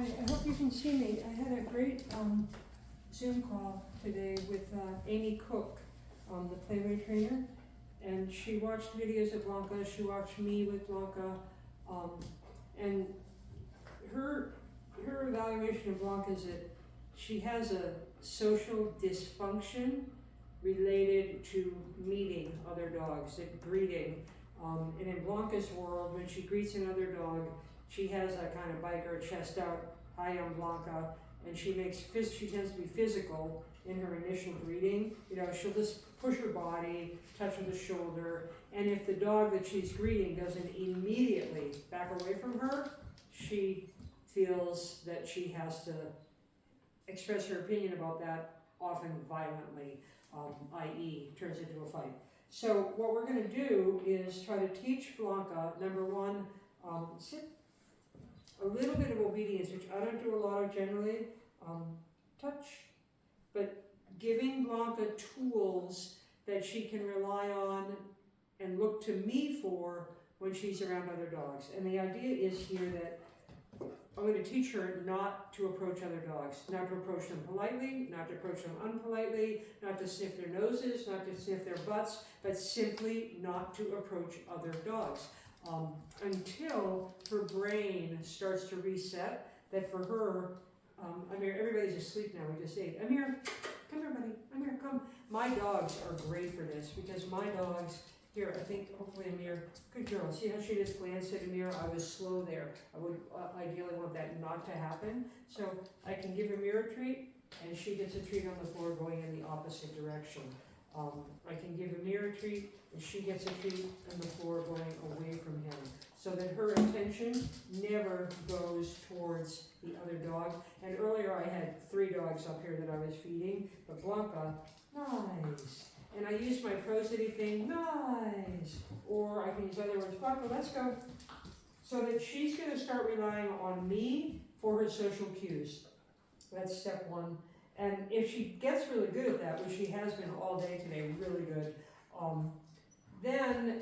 I hope you can see me. I had a great Zoom call today with Amy Cook, the Playway trainer, and she watched videos of Blanca, she watched me with Blanca, and her evaluation of Blanca is that she has a social dysfunction related to meeting other dogs, and greeting. And in Blanca's world, when she greets another dog, she has a kind of biker chest out, hi, I'm Blanca, and she tends to be physical in her initial greeting. You know, she'll just push her body, touch with the shoulder, and if the dog that she's greeting doesn't immediately back away from her, she feels that she has to express her opinion about that, often violently, i.e. turns into a fight. So what we're going to do is try to teach Blanca, number one, sit, a little bit of obedience, which I don't do a lot of generally, touch, but giving Blanca tools that she can rely on and look to me for when she's around other dogs. And the idea is here that I'm going to teach her not to approach other dogs, not to approach them politely, not to approach them unpolitely, not to sniff their noses, not to sniff their butts, but simply not to approach other dogs. Until her brain starts to reset, that for her, Amir, everybody's asleep now, we just ate. Amir, come here, buddy, Amir, come. My dogs are great for this, because my dogs, here, I think, hopefully Amir, good girl, see how she just glanced at Amir? I was slow there. I would ideally want that not to happen. So I can give Amir a treat, and she gets a treat on the floor going in the opposite direction. I can give Amir a treat, and she gets a treat on the floor going away from him. So that her attention never goes towards the other dog. And earlier I had 3 dogs up here that I was feeding, but Blanca, nice. And I use my prosody thing, nice. Or I can use other words, Blanca, let's go. So that she's gonna start relying on me for her social cues. That's step 1. And if she gets really good at that, which she has been all day today, really good, then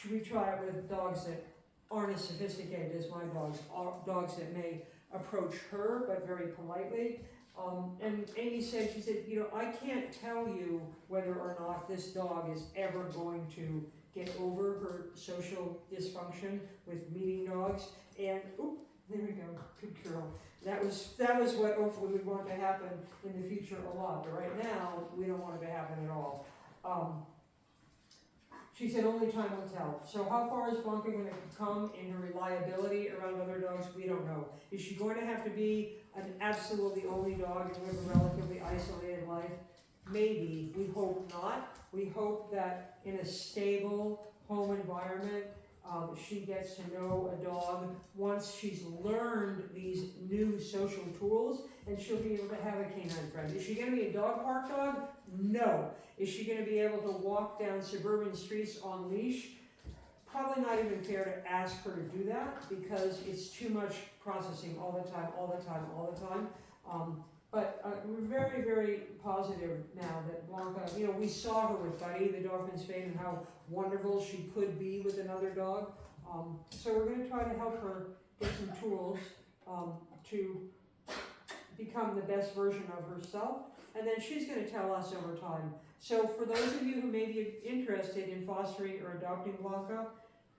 we try it with dogs that aren't as sophisticated as my dogs, dogs that may approach her, but very politely. And Amy said, she said, you know, I can't tell you whether or not this dog is ever going to get over her social dysfunction with meeting dogs. And, oop, there we go, good girl. That was what hopefully we want to happen in the future a lot, but right now, we don't want it to happen at all. She said only time will tell. So how far is Blanca going to come in her reliability around other dogs? We don't know. Is she going to have to be an absolutely only dog and live a relatively isolated life? Maybe. We hope not. We hope that in a stable home environment, she gets to know a dog once she's learned these new social tools, and she'll be able to have a canine friend. Is she going to be a dog park dog? No. Is she going to be able to walk down suburban streets on leash? Probably not even fair to ask her to do that, because it's too much processing all the time, all the time, all the time. But we're very, very positive now that Blanca, you know, we saw her with Buddy, the dog from Spain, and how wonderful she could be with another dog. So we're going to try to help her get some tools to become the best version of herself, and then she's going to tell us over time. So for those of you who may be interested in fostering or adopting Blanca,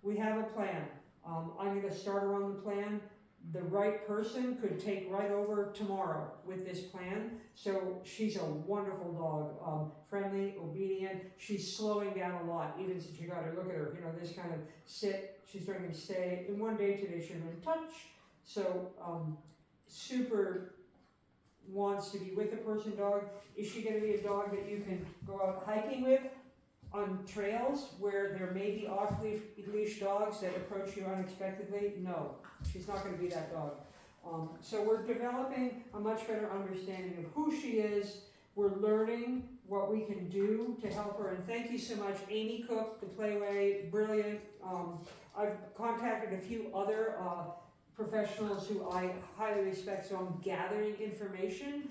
we have a plan. I'm going to start her on the plan. The right person could take right over tomorrow with this plan. So she's a wonderful dog, friendly, obedient. She's slowing down a lot, even since you got her. Look at her, you know, this kind of sit. She's starting to stay. And one day today she's going to touch. So super wants to be with a person dog. Is she going to be a dog that you can go out hiking with on trails where there may be off-leash dogs that approach you unexpectedly? No, she's not going to be that dog. So we're developing a much better understanding of who she is. We're learning what we can do to help her. And thank you so much, Amy Cook, the Playway, brilliant. I've contacted a few other professionals who I highly respect, so I'm gathering information.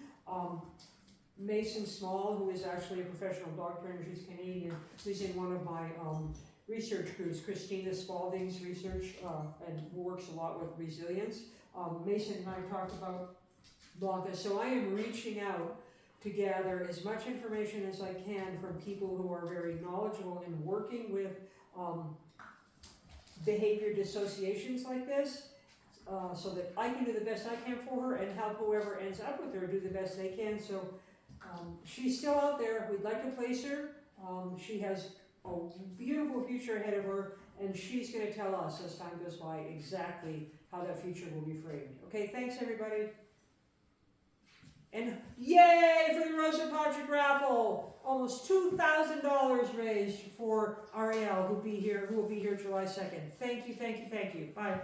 Mason Small, who is actually a professional dog trainer, she's Canadian, who's in one of my research groups, Christina Spalding's research, and works a lot with resilience. Mason and I talked about Blanca, so I am reaching out to gather as much information as I can from people who are very knowledgeable in working with behavior dissociations like this, so that I can do the best I can for her and help whoever ends up with her do the best they can. So she's still out there. We'd like to place her. She has a beautiful future ahead of her, and she's going to tell us as time goes by exactly how that future will be framed. Okay, thanks everybody. And yay for the Rosa Patrick raffle! Almost $2,000 raised for Ariel, who will be here July 2nd. Thank you, thank you, thank you. Bye.